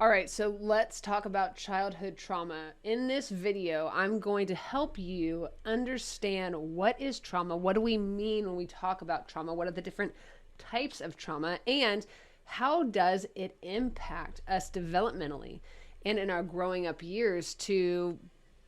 All right, so let's talk about childhood trauma. In this video, I'm going to help you understand what is trauma, what do we mean when we talk about trauma, what are the different types of trauma, and how does it impact us developmentally and in our growing up years to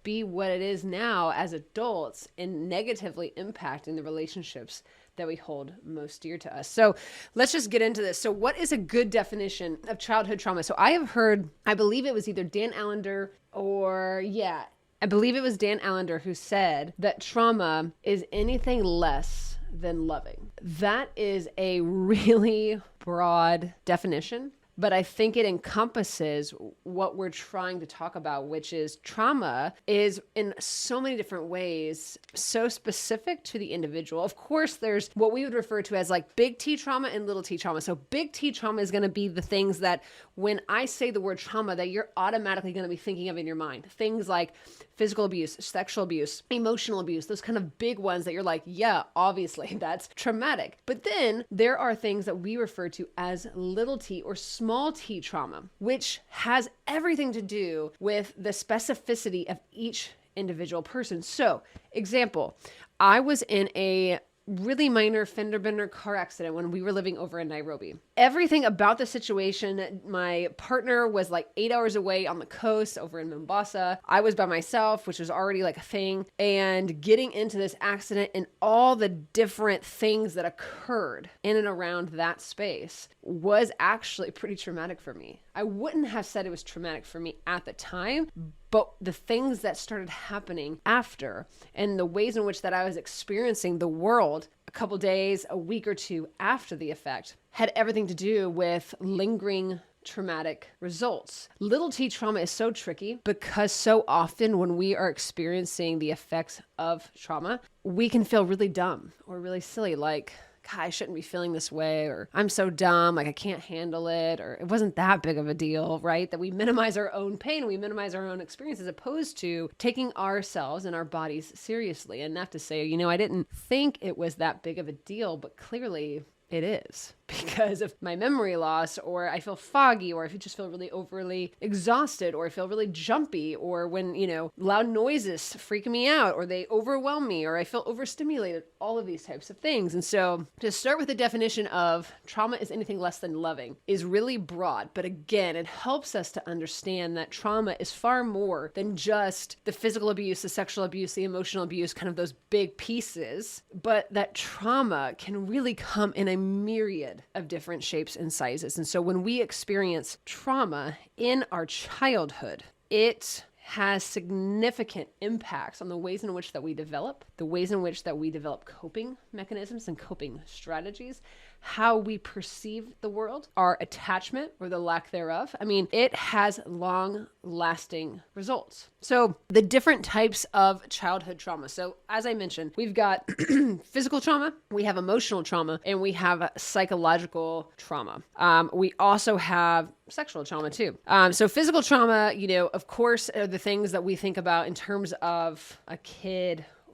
be what it is now as adults and negatively impacting the relationships that we hold most dear to us. So let's just get into this. So what is a good definition of childhood trauma? So I have heard, I believe it was either Dan Allender I believe it was Dan Allender who said that trauma is anything less than loving. That is a really broad definition, but I think it encompasses what we're trying to talk about, which is trauma is in so many different ways so specific to the individual. Of course, there's what we would refer to as like big T trauma and little t trauma. So big T trauma is going to be the things that when I say the word trauma that you're automatically going to be thinking of in your mind. Things like physical abuse, sexual abuse, emotional abuse, those kind of big ones that you're like, yeah, obviously that's traumatic. But then there are things that we refer to as little t or small t trauma, which has everything to do with the specificity of each individual person. So, example, I was in a really minor fender bender car accident when we were living over in Nairobi. Everything about the situation, my partner was like 8 hours away on the coast over in Mombasa. I was by myself, which was already like a thing. And getting into this accident and all the different things that occurred in and around that space was actually pretty traumatic for me. I wouldn't have said it was traumatic for me at the time, but the things that started happening after and the ways in which that I was experiencing the world a couple days, a week or two after the effect had everything to do with lingering traumatic results. Little t trauma is so tricky because so often when we are experiencing the effects of trauma, we can feel really dumb or really silly, like, God, I shouldn't be feeling this way, or I'm so dumb, like I can't handle it, or it wasn't that big of a deal, right? That we minimize our own pain, we minimize our own experience as opposed to taking ourselves and our bodies seriously enough to say, I didn't think it was that big of a deal, but clearly it is because of my memory loss, or I feel foggy, or if you just feel really overly exhausted, or I feel really jumpy, or when, loud noises freak me out, or they overwhelm me, or I feel overstimulated, all of these types of things. And so to start with the definition of trauma is anything less than loving is really broad. But again, it helps us to understand that trauma is far more than just the physical abuse, the sexual abuse, the emotional abuse, kind of those big pieces, but that trauma can really come in a myriad of different shapes and sizes. And so when we experience trauma in our childhood, it has significant impacts on the ways in which that we develop, the ways in which that we develop coping mechanisms and coping strategies, how we perceive the world, our attachment or the lack thereof. I mean, it has long-lasting results. So the different types of childhood trauma. So as I mentioned, we've got physical trauma, we have emotional trauma, and we have psychological trauma. We also have sexual trauma too. So physical trauma, of course, are the things that we think about in terms of a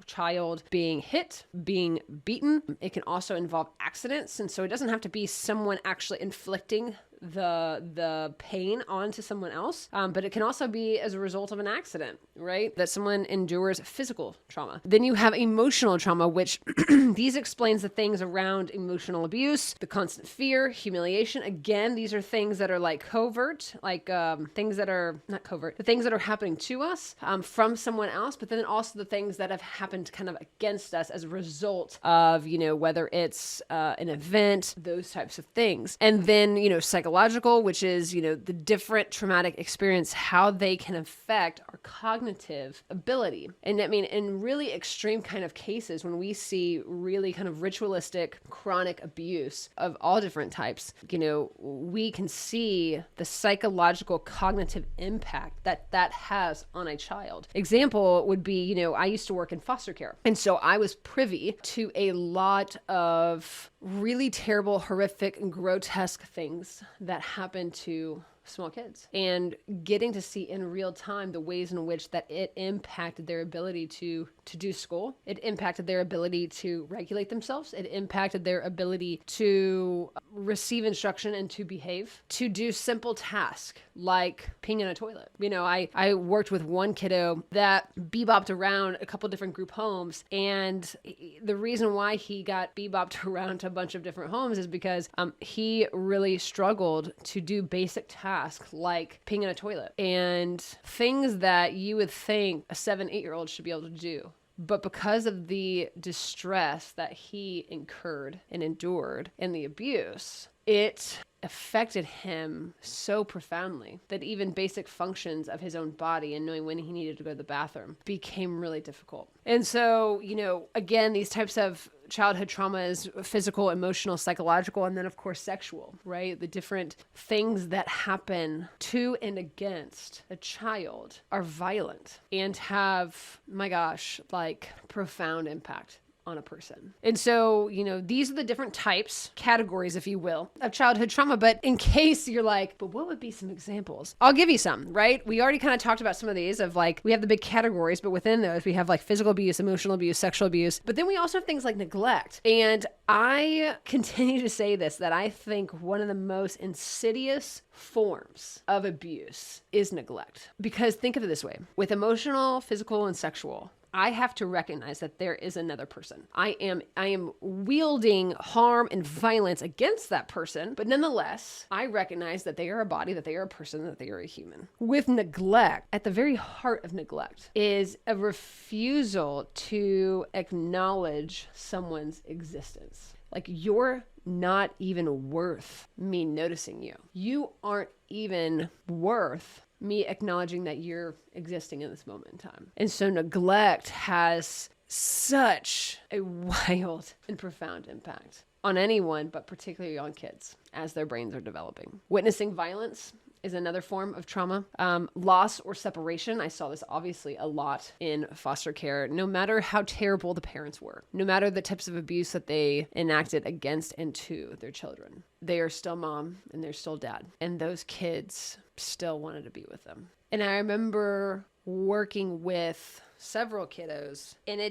child being hit, being beaten. It can also involve accidents. And so it doesn't have to be someone actually inflicting the pain onto someone else, but it can also be as a result of an accident, right? That someone endures physical trauma. Then you have emotional trauma, which these explains the things around emotional abuse, the constant fear, humiliation. Again, these are things that are like covert, like things that are not covert, the things that are happening to us from someone else, but then also the things that have happened kind of against us as a result of, whether it's an event, those types of things. And then, psychological, which is, the different traumatic experience, how they can affect our cognitive ability. And I mean, in really extreme kind of cases, when we see really kind of ritualistic, chronic abuse of all different types, we can see the psychological cognitive impact that has on a child. Example would be, I used to work in foster care. And so I was privy to a lot of really terrible, horrific, and grotesque things that happen to small kids and getting to see in real time the ways in which that it impacted their ability to do school. It impacted their ability to regulate themselves. It impacted their ability to receive instruction and to behave, to do simple tasks like peeing in a toilet. I worked with one kiddo that bebopped around a couple different group homes, and the reason why he got bebopped around to a bunch of different homes is because he really struggled to do basic tasks like peeing in a toilet and things that you would think a 7-8-year-old should be able to do. But because of the distress that he incurred and endured and the abuse, it affected him so profoundly that even basic functions of his own body and knowing when he needed to go to the bathroom became really difficult. And so, again, these types of childhood trauma is physical, emotional, psychological, and then of course sexual, right? The different things that happen to and against a child are violent and have, my gosh, like profound impact on a person. And so, these are the different types, categories, if you will, of childhood trauma. But in case you're like, but what would be some examples? I'll give you some, right? We already kind of talked about some of these of like, we have the big categories, but within those, we have like physical abuse, emotional abuse, sexual abuse. But then we also have things like neglect. And I continue to say this, that I think one of the most insidious forms of abuse is neglect. Because think of it this way, with emotional, physical, and sexual, I have to recognize that there is another person. I am wielding harm and violence against that person, but nonetheless, I recognize that they are a body, that they are a person, that they are a human. With neglect, at the very heart of neglect is a refusal to acknowledge someone's existence. Like, you're not even worth me noticing you. You aren't even worth me acknowledging that you're existing in this moment in time. And so neglect has such a wild and profound impact on anyone, but particularly on kids as their brains are developing. Witnessing violence is another form of trauma. Loss or separation. I saw this obviously a lot in foster care. No matter how terrible the parents were, no matter the types of abuse that they enacted against and to their children, they are still mom and they're still dad. And those kids still wanted to be with them. And I remember working with several kiddos, and I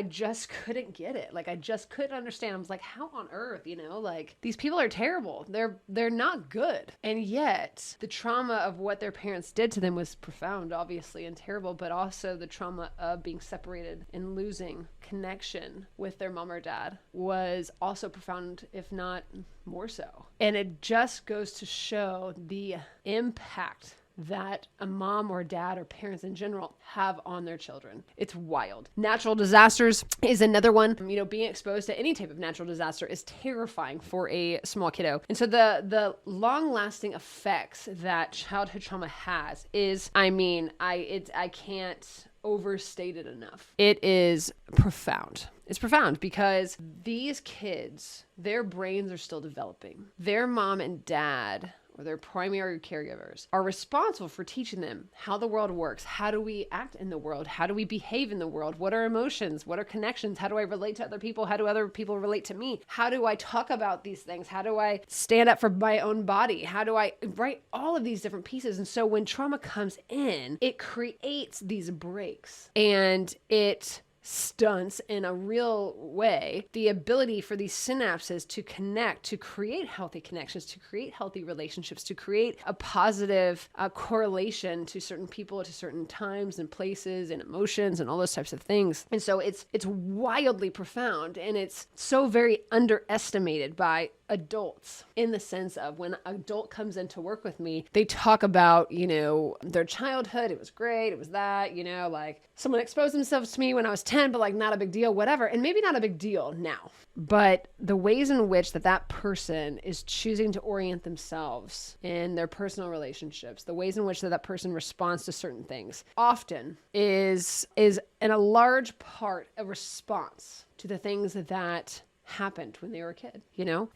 just couldn't get it. Like, I just couldn't understand. I was like, how on earth, like, these people are terrible. They're not good. And yet the trauma of what their parents did to them was profound, obviously, and terrible, but also the trauma of being separated and losing connection with their mom or dad was also profound, if not more so. And it just goes to show the impact that a mom or dad or parents in general have on their children. It's wild. Natural disasters is another one. Being exposed to any type of natural disaster is terrifying for a small kiddo. And so the long-lasting effects that childhood trauma has is, I can't overstate it enough. It is profound. It's profound because these kids, their brains are still developing. Their mom and dad, or their primary caregivers, are responsible for teaching them how the world works. How do we act in the world? How do we behave in the world? What are emotions? What are connections? How do I relate to other people? How do other people relate to me? How do I talk about these things? How do I stand up for my own body? How do I write all of these different pieces? And so when trauma comes in, it creates these breaks, and it stunts in a real way the ability for these synapses to connect, to create healthy connections, to create healthy relationships, to create a positive correlation to certain people, to certain times and places and emotions and all those types of things. And so it's wildly profound, and it's so very underestimated by adults, in the sense of when an adult comes in to work with me, they talk about, their childhood. It was great. It was that, like someone exposed themselves to me when I was 10, but like not a big deal, whatever. And maybe not a big deal now, but the ways in which that person is choosing to orient themselves in their personal relationships, the ways in which that person responds to certain things often is in a large part a response to the things that happened when they were a kid,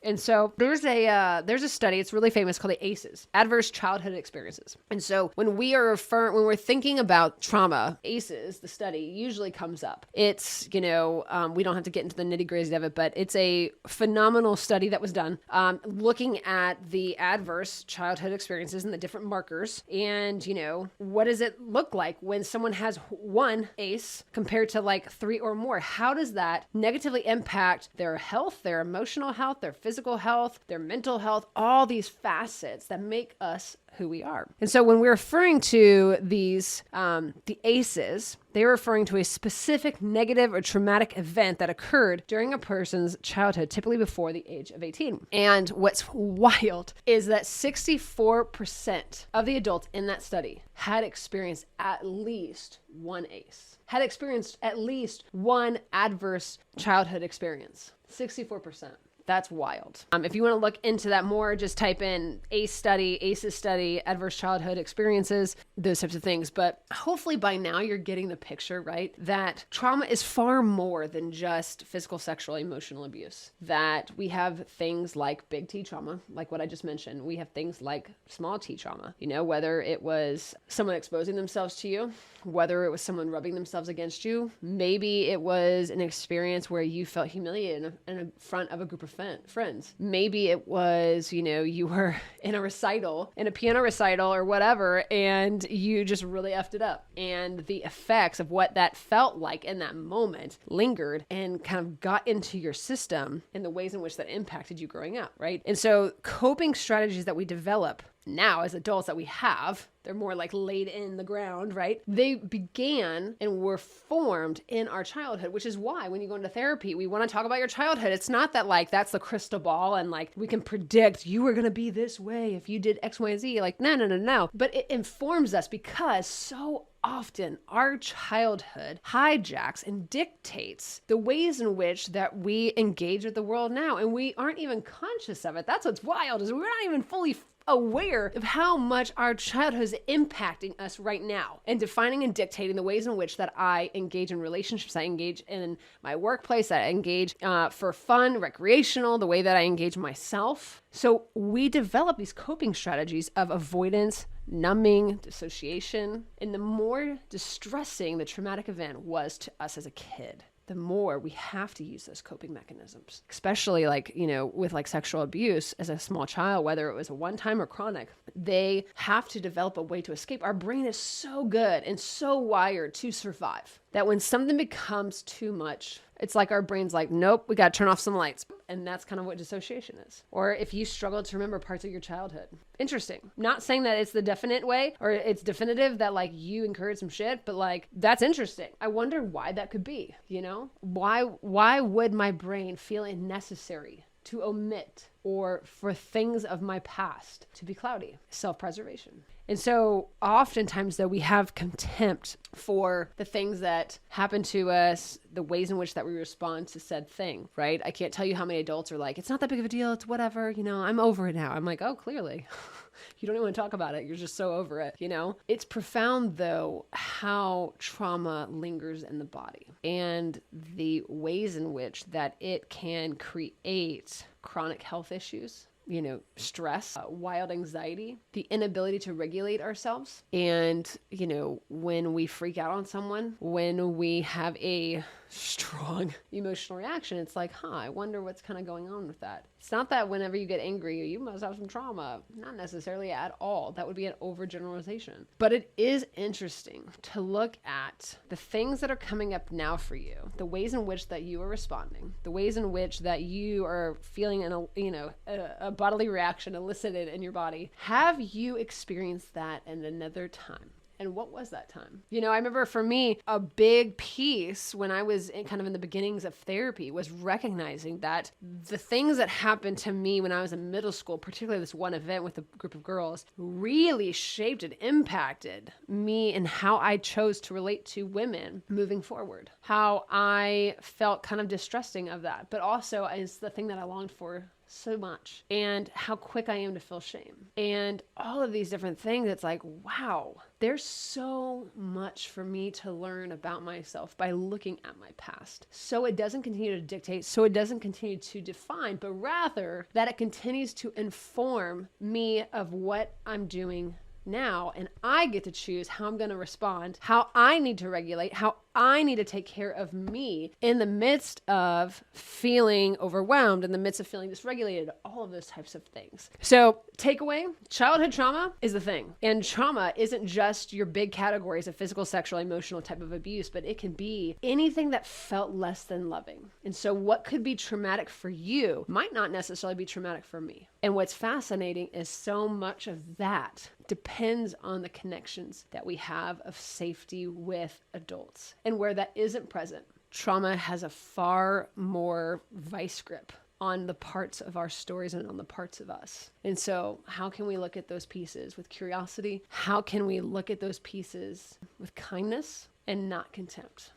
And so there's a study, it's really famous, called the ACEs, Adverse Childhood Experiences. And so when we're thinking about trauma, ACEs, the study, usually comes up. It's, we don't have to get into the nitty-gritty of it, but it's a phenomenal study that was done looking at the adverse childhood experiences and the different markers. And, what does it look like when someone has one ACE compared to like 3 or more? How does that negatively impact their health, their emotional health, their physical health, their mental health, all these facets that make us who we are? And so when we're referring to these, the ACEs, they're referring to a specific negative or traumatic event that occurred during a person's childhood, typically before the age of 18. And what's wild is that 64% of the adults in that study had experienced at least one ACE, had experienced at least one adverse childhood experience. 64%. That's wild. If you want to look into that more, just type in ACEs study, adverse childhood experiences, those types of things. But hopefully by now you're getting the picture, right? That trauma is far more than just physical, sexual, emotional abuse. That we have things like big T trauma, like what I just mentioned. We have things like small T trauma, whether it was someone exposing themselves to you, whether it was someone rubbing themselves against you. Maybe it was an experience where you felt humiliated in front of a group of friends. Maybe it was, you were in a recital, in a piano recital or whatever, and you just really effed it up. And the effects of what that felt like in that moment lingered and kind of got into your system in the ways in which that impacted you growing up, right? And so coping strategies that we develop now as adults that we have, they're more like laid in the ground, right? They began and were formed in our childhood, which is why when you go into therapy, we want to talk about your childhood. It's not that like that's the crystal ball and like we can predict you were going to be this way if you did X, Y, and Z. Like, no. But it informs us because so often our childhood hijacks and dictates the ways in which that we engage with the world now. And we aren't even conscious of it. That's what's wild, is we're not even fully aware of how much our childhood is impacting us right now and defining and dictating the ways in which that I engage in relationships, I engage in my workplace, I engage for fun, recreational, the way that I engage myself. So we develop these coping strategies of avoidance, numbing, dissociation, and the more distressing the traumatic event was to us as a kid, the more we have to use those coping mechanisms, especially like, with like sexual abuse as a small child, whether it was a one-time or chronic, they have to develop a way to escape. Our brain is so good and so wired to survive that when something becomes too much, it's like our brain's like, nope, we got to turn off some lights. And that's kind of what dissociation is. Or if you struggle to remember parts of your childhood. Interesting. Not saying that it's the definite way or it's definitive that like you incurred some shit, but like that's interesting. I wonder why that could be, Why would my brain feel it necessary to omit or for things of my past to be cloudy? Self-preservation. And so oftentimes though, we have contempt for the things that happen to us, the ways in which that we respond to said thing, right? I can't tell you how many adults are like, it's not that big of a deal. It's whatever, I'm over it now. I'm like, oh, clearly. You don't even want to talk about it. You're just so over it, It's profound though, how trauma lingers in the body and the ways in which that it can create chronic health issues, stress, wild anxiety, the inability to regulate ourselves. And, when we freak out on someone, when we have a strong emotional reaction, it's like, I wonder what's kind of going on with that. It's not that whenever you get angry, you must have some trauma. Not necessarily at all. That would be an overgeneralization. But it is interesting to look at the things that are coming up now for you, the ways in which that you are responding, the ways in which that you are feeling a bodily reaction elicited in your body. Have you experienced that in another time? And what was that time? I remember for me, a big piece when I was in the beginnings of therapy was recognizing that the things that happened to me when I was in middle school, particularly this one event with a group of girls, really shaped and impacted me and how I chose to relate to women moving forward. How I felt kind of distrusting of that, but also is the thing that I longed for so much, and how quick I am to feel shame, and all of these different things. It's like, wow, there's so much for me to learn about myself by looking at my past. So it doesn't continue to dictate, so it doesn't continue to define, but rather that it continues to inform me of what I'm doing now, and I get to choose how I'm going to respond, how I need to regulate, how I need to take care of me in the midst of feeling overwhelmed, in the midst of feeling dysregulated, all of those types of things. So takeaway, childhood trauma is the thing. And trauma isn't just your big categories of physical, sexual, emotional type of abuse, but it can be anything that felt less than loving. And so what could be traumatic for you might not necessarily be traumatic for me. And what's fascinating is so much of that depends on the connections that we have of safety with adults. And where that isn't present, trauma has a far more vice grip on the parts of our stories and on the parts of us. And so how can we look at those pieces with curiosity? How can we look at those pieces with kindness and not contempt?